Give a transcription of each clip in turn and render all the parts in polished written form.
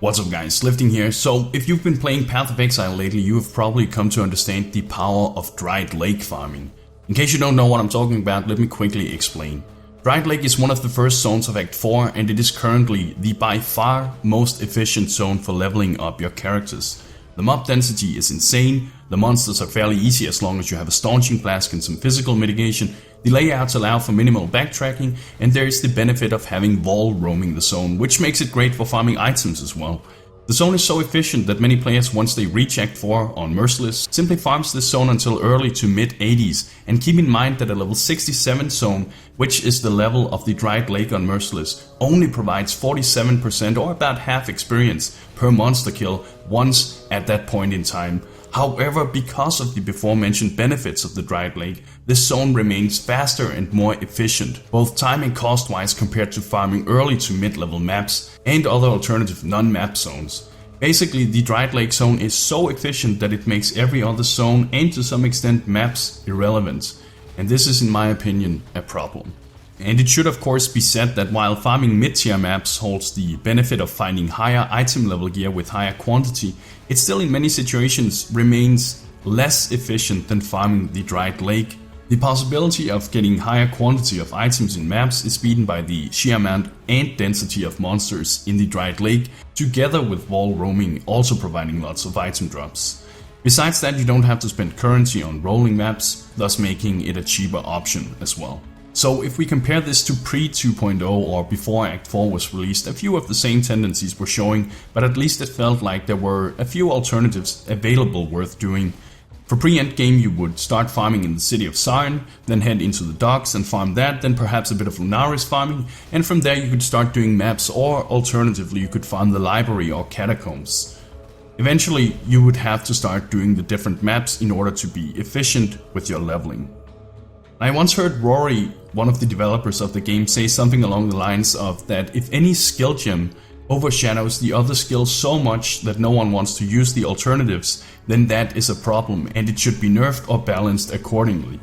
What's up guys, Lifting here. So if you've been playing Path of Exile lately, you have probably come to understand the power of Dried Lake farming. In case you don't know what I'm talking about, let me quickly explain. Dried Lake is one of the first zones of Act 4 and it is currently the by far most efficient zone for leveling up your characters. The mob density is insane, the monsters are fairly easy as long as you have a staunching flask and some physical mitigation, the layouts allow for minimal backtracking, and there is the benefit of having wall roaming the zone, which makes it great for farming items as well. The zone is so efficient that many players, once they reach Act 4 on Merciless, simply farms this zone until early to mid 80s, and keep in mind that a level 67 zone, which is the level of the Dried Lake on Merciless, only provides 47% or about half experience per monster kill once at that point in time. However, because of the before mentioned benefits of the Dried Lake, this zone remains faster and more efficient, both time and cost wise compared to farming early to mid-level maps and other alternative non-map zones. Basically, the Dried Lake zone is so efficient that it makes every other zone and to some extent maps irrelevant. And this is in my opinion a problem. And it should of course be said that while farming mid-tier maps holds the benefit of finding higher item level gear with higher quantity, it still in many situations remains less efficient than farming the Dried Lake. The possibility of getting higher quantity of items in maps is beaten by the sheer amount and density of monsters in the Dried Lake, together with wall roaming also providing lots of item drops. Besides that, you don't have to spend currency on rolling maps, thus making it a cheaper option as well. So if we compare this to pre-2.0 or before Act 4 was released, a few of the same tendencies were showing, but at least it felt like there were a few alternatives available worth doing. For pre-endgame you would start farming in the city of Sarn, then head into the docks and farm that, then perhaps a bit of Lunaris farming, and from there you could start doing maps, or alternatively you could farm the library or catacombs. Eventually you would have to start doing the different maps in order to be efficient with your leveling. I once heard Rory, one of the developers of the game, say something along the lines of that if any skill gem overshadows the other skills so much that no one wants to use the alternatives, then that is a problem and it should be nerfed or balanced accordingly.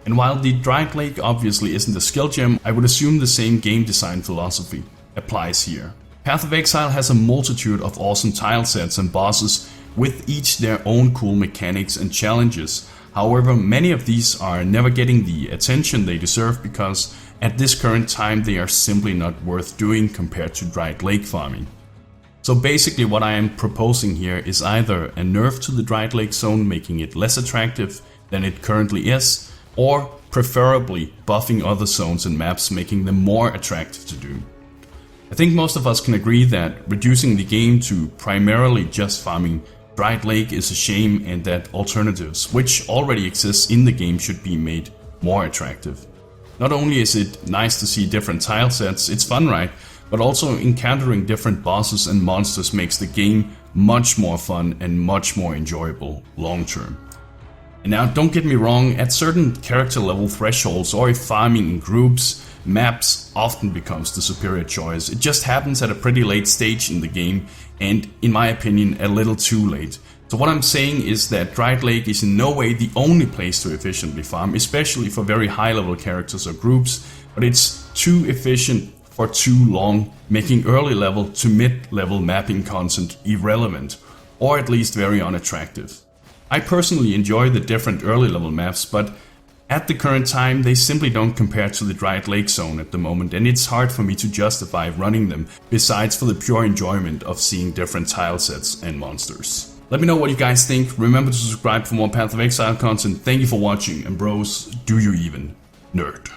And while the Dried Lake obviously isn't a skill gem, I would assume the same game design philosophy applies here. Path of Exile has a multitude of awesome tile sets and bosses with each their own cool mechanics and challenges. However, many of these are never getting the attention they deserve because at this current time they are simply not worth doing compared to Dried Lake farming. So basically what I am proposing here is either a nerf to the Dried Lake zone, making it less attractive than it currently is, or preferably buffing other zones and maps, making them more attractive to do. I think most of us can agree that reducing the game to primarily just farming Dried Lake is a shame, and that alternatives, which already exist in the game, should be made more attractive. Not only is it nice to see different tile sets, it's fun, right? But also encountering different bosses and monsters makes the game much more fun and much more enjoyable long term. And now don't get me wrong, at certain character level thresholds or if farming in groups, maps often becomes the superior choice. It just happens at a pretty late stage in the game and, in my opinion, a little too late. So what I'm saying is that Dried Lake is in no way the only place to efficiently farm, especially for very high level characters or groups, but it's too efficient for too long, making early level to mid level mapping content irrelevant, or at least very unattractive. I personally enjoy the different early level maps, but at the current time they simply don't compare to the Dried Lake zone at the moment, and it's hard for me to justify running them, besides for the pure enjoyment of seeing different tile sets and monsters. Let me know what you guys think, remember to subscribe for more Path of Exile content, thank you for watching, and bros, do you even nerd?